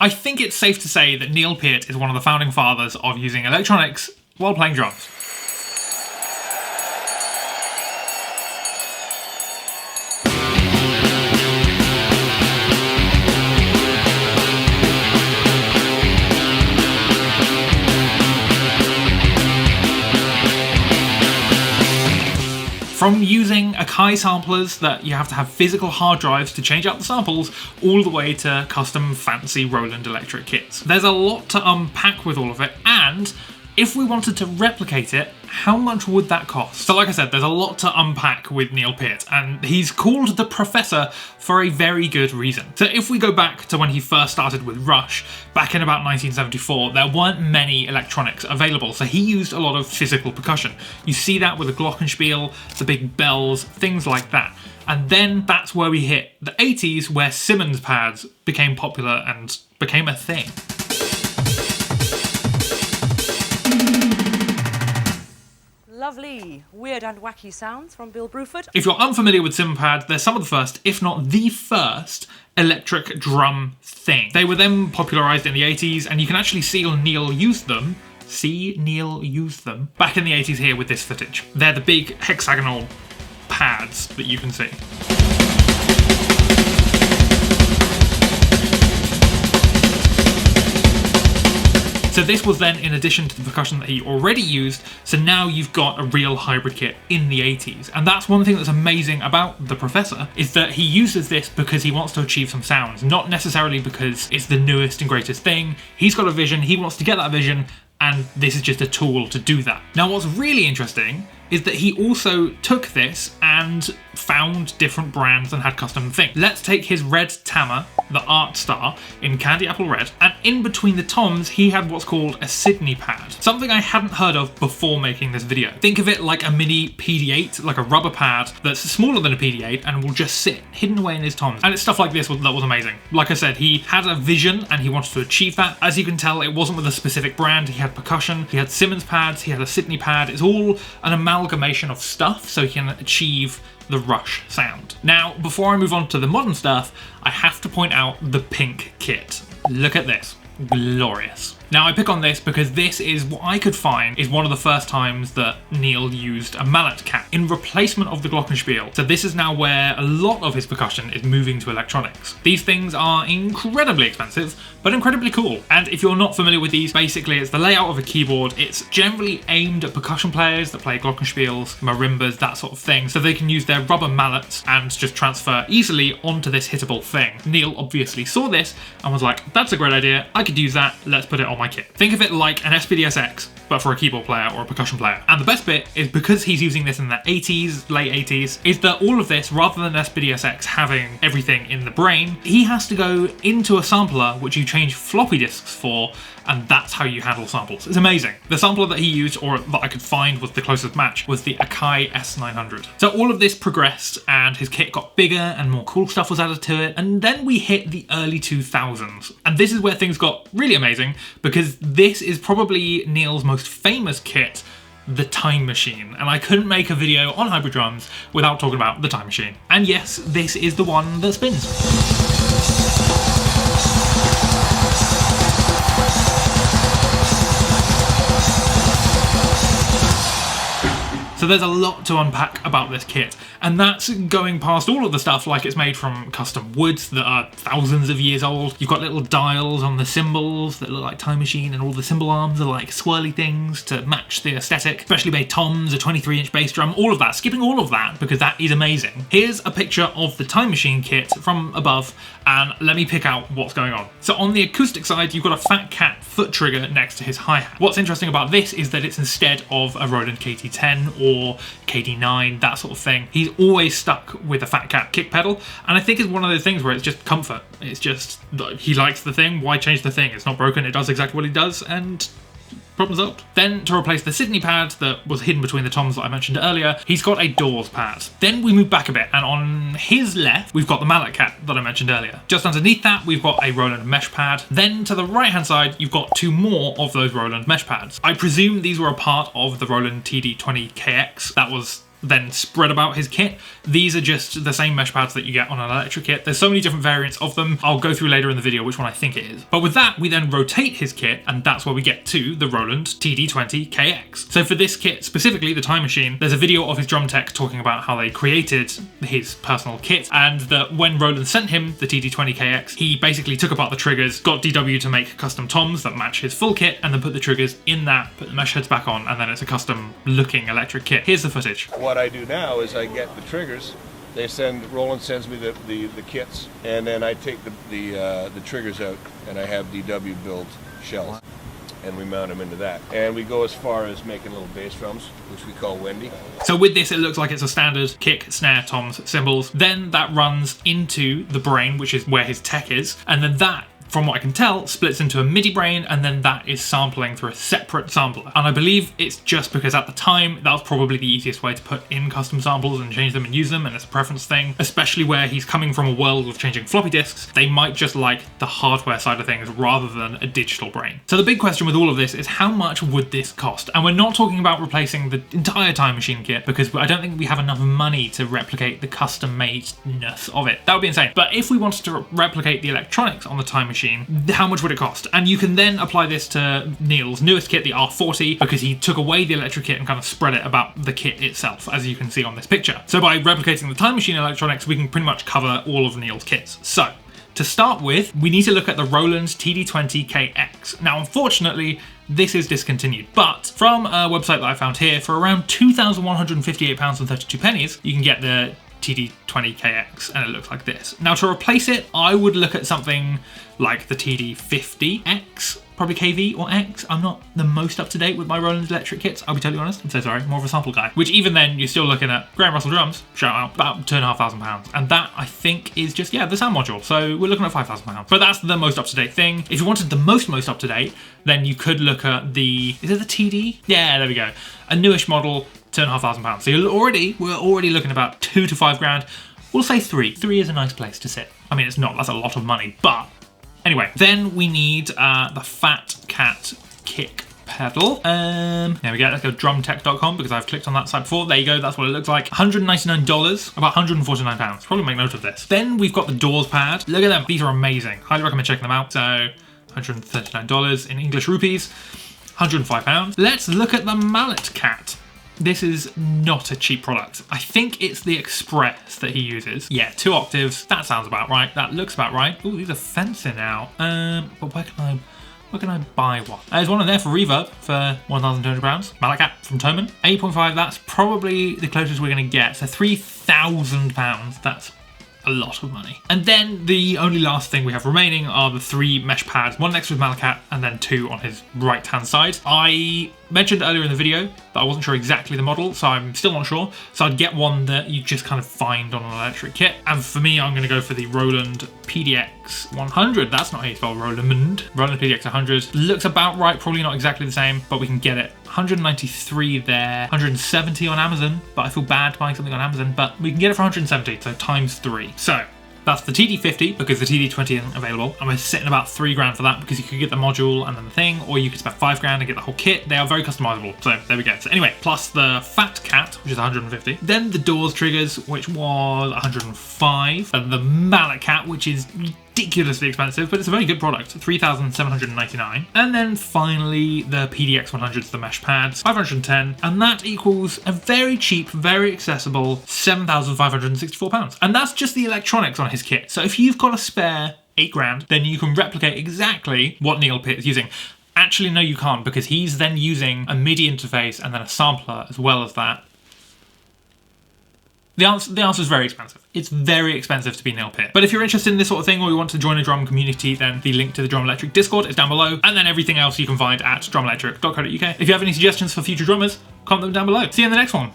I think it's safe to say that Neil Peart is one of the founding fathers of using electronics while playing drums. From using Akai samplers that you have to have physical hard drives to change out the samples, all the way to custom fancy Roland electric kits. There's a lot to unpack with all of it, and if we wanted to replicate it, how much would that cost? So like I said, there's a lot to unpack with Neil Peart, and he's called the Professor for a very good reason. So if we go back to when he first started with Rush, back in about 1974, there weren't many electronics available, so he used a lot of physical percussion. You see that with the glockenspiel, the big bells, things like that. And then that's where we hit the 80s, where Simmons pads became popular and became a thing. Lovely, weird and wacky sounds from Bill Bruford. If you're unfamiliar with Simmons pads, they're some of the first, if not the first, electric drum thing. They were then popularised in the 80s, and you can actually see Neil use them back in the 80s here with this footage. They're the big hexagonal pads that you can see. So this was then in addition to the percussion that he already used, so now you've got a real hybrid kit in the 80s. And that's one thing that's amazing about the Professor, is that he uses this because he wants to achieve some sounds, not necessarily because it's the newest and greatest thing. He's got a vision, he wants to get that vision, and this is just a tool to do that. Now what's really interesting is that he also took this and found different brands and had custom things. Let's take his red Tama, the Art Star, in Candy Apple Red, and in between the toms he had what's called a Sydney pad, something I hadn't heard of before making this video. Think of it like a mini PD8, like a rubber pad that's smaller than a PD8 and will just sit hidden away in his toms. And it's stuff like this that was amazing. Like I said, he had a vision and he wanted to achieve that. As you can tell, it wasn't with a specific brand. He had percussion, he had Simmons pads, he had a Sydney pad. It's all an amalgamation of stuff so he can achieve the Rush sound. Now, before I move on to the modern stuff, I have to point out the pink kit. Look at this. Glorious. Now I pick on this because this is what I could find is one of the first times that Neil used a mallet cap in replacement of the glockenspiel. So this is now where a lot of his percussion is moving to electronics. These things are incredibly expensive, but incredibly cool. And if you're not familiar with these, basically it's the layout of a keyboard. It's generally aimed at percussion players that play glockenspiels, marimbas, that sort of thing, so they can use their rubber mallets and just transfer easily onto this hittable thing. Neil obviously saw this and was like, that's a great idea, I could use that, let's put it on my kit. Think of it like an SPDSX, but for a keyboard player or a percussion player. And the best bit is because he's using this in the 80s, late 80s, is that all of this, rather than SPDSX having everything in the brain, he has to go into a sampler which you change floppy disks for, and that's how you handle samples. It's amazing. The sampler that he used, or that I could find was the closest match, was the Akai S900. So all of this progressed and his kit got bigger and more cool stuff was added to it, and then we hit the early 2000s. And this is where things got really amazing, because this is probably Neil's most famous kit, the Time Machine. And I couldn't make a video on hybrid drums without talking about the Time Machine. And yes, this is the one that spins. So there's a lot to unpack about this kit, and that's going past all of the stuff like it's made from custom woods that are thousands of years old. You've got little dials on the cymbals that look like Time Machine, and all the cymbal arms are like swirly things to match the aesthetic. Specially made toms, a 23-inch bass drum, all of that. Skipping all of that because that is amazing. Here's a picture of the Time Machine kit from above, and let me pick out what's going on. So on the acoustic side, you've got a Fat Cat foot trigger next to his hi-hat. What's interesting about this is that it's instead of a Roland KT10 or KD9, that sort of thing. He's always stuck with a Fat Cat kick pedal, and I think it's one of those things where it's just comfort. It's just, he likes the thing, why change the thing? It's not broken, it does exactly what it does, and problem solved. Then, to replace the Sydney pad that was hidden between the toms that I mentioned earlier, he's got a Doors pad. Then we move back a bit, and on his left, we've got the mallet cap that I mentioned earlier. Just underneath that, we've got a Roland mesh pad. Then to the right-hand side, you've got two more of those Roland mesh pads. I presume these were a part of the Roland TD20KX. That was then spread about his kit. These are just the same mesh pads that you get on an electric kit. There's so many different variants of them. I'll go through later in the video which one I think it is. But with that, we then rotate his kit, and that's where we get to the Roland TD20KX. So for this kit, specifically the Time Machine, there's a video of his drum tech talking about how they created his personal kit, and that when Roland sent him the TD20KX, he basically took apart the triggers, got DW to make custom toms that match his full kit, and then put the triggers in that, put the mesh heads back on, and then it's a custom looking electric kit. Here's the footage. What I do now is I get the triggers. Roland sends me the kits, and then I take the triggers out, and I have DW build shells, and we mount them into that. And we go as far as making little bass drums, which we call Wendy. So with this, it looks like it's a standard kick, snare, toms, cymbals. Then that runs into the brain, which is where his tech is, and then that, from what I can tell, splits into a MIDI brain, and then that is sampling through a separate sampler. And I believe it's just because at the time, that was probably the easiest way to put in custom samples and change them and use them, and it's a preference thing, especially where he's coming from a world of changing floppy disks. They might just like the hardware side of things rather than a digital brain. So the big question with all of this is how much would this cost? And we're not talking about replacing the entire Time Machine kit, because I don't think we have enough money to replicate the custom made-ness of it. That would be insane. But if we wanted to replicate the electronics on the Time Machine, how much would it cost? And you can then apply this to Neil's newest kit, the R40, because he took away the electric kit and kind of spread it about the kit itself, as you can see on this picture. So by replicating the Time Machine electronics, we can pretty much cover all of Neil's kits. So to start with, we need to look at the Roland TD20KX. Now, unfortunately, this is discontinued, but from a website that I found here, for around £2,158.32, you can get the TD20KX, and it looks like this. Now, to replace it, I would look at something like the TD50X, probably KV or X. I'm not the most up to date with my Roland electric kits, I'll be totally honest. I'm so sorry, more of a sample guy. Which even then, you're still looking at Graham Russell drums, shout out, about £2,500. And that, I think, is just, yeah, the sound module. So we're looking at £5,000. But that's the most up to date thing. If you wanted the most up to date, then you could look at the, is it the TD? Yeah, there we go. A newish model, £2,500. So we're already looking about £2,000 to £5,000. We'll say 3. 3 is a nice place to sit. I mean, it's not, that's a lot of money, but anyway. Then we need the Fat Cat kick pedal. There we go, let's go drumtech.com because I've clicked on that site before. There you go, that's what it looks like. $199, about £149. Probably make note of this. Then we've got the Doors pad. Look at them, these are amazing. Highly recommend checking them out. So $139 in English rupees, £105. Let's look at the Mallet Cat. This is not a cheap product. I think it's the Express that he uses. Yeah, 2 octaves. That sounds about right. That looks about right. Ooh, these are fancy now. But where can I buy one? There's one in there for reverb for £1,200. Mallet Cat from Thomann. 8.5, that's probably the closest we're gonna get. So £3,000, that's a lot of money. And then the only last thing we have remaining are the 3 mesh pads, one next to his Mallet Cat and then 2 on his right hand side. I mentioned earlier in the video that I wasn't sure exactly the model, so I'm still not sure. So I'd get one that you just kind of find on an electric kit. And for me, I'm going to go for the Roland PDX 100. That's not how you spell Roland. Roland PDX 100. Looks about right, probably not exactly the same, but we can get it. 193 there, 170 on Amazon, but I feel bad buying something on Amazon, but we can get it for 170, so times 3. So that's the TD50 because the TD20 isn't available. And we're sitting about £3,000 for that because you could get the module and then the thing, or you could spend £5,000 and get the whole kit. They are very customizable. So there we go. So anyway, plus the Fat Cat, which is 150. Then the Doors triggers, which was 105. And the Mallet Cat, which is ridiculously expensive, but it's a very good product, 3,799. And then finally the PDX 100s, the mesh pads, 510, and that equals a very cheap, very accessible £7,564. And that's just the electronics on his kit. So if you've got a spare £8,000, then you can replicate exactly what Neil Peart is using. Actually, no, you can't, because he's then using a MIDI interface and then a sampler as well as that. The answer is very expensive. It's very expensive to be Neil Peart. But if you're interested in this sort of thing or you want to join a drum community, then the link to the Drum Electric Discord is down below. And then everything else you can find at drumelectric.co.uk. If you have any suggestions for future drummers, comment them down below. See you in the next one.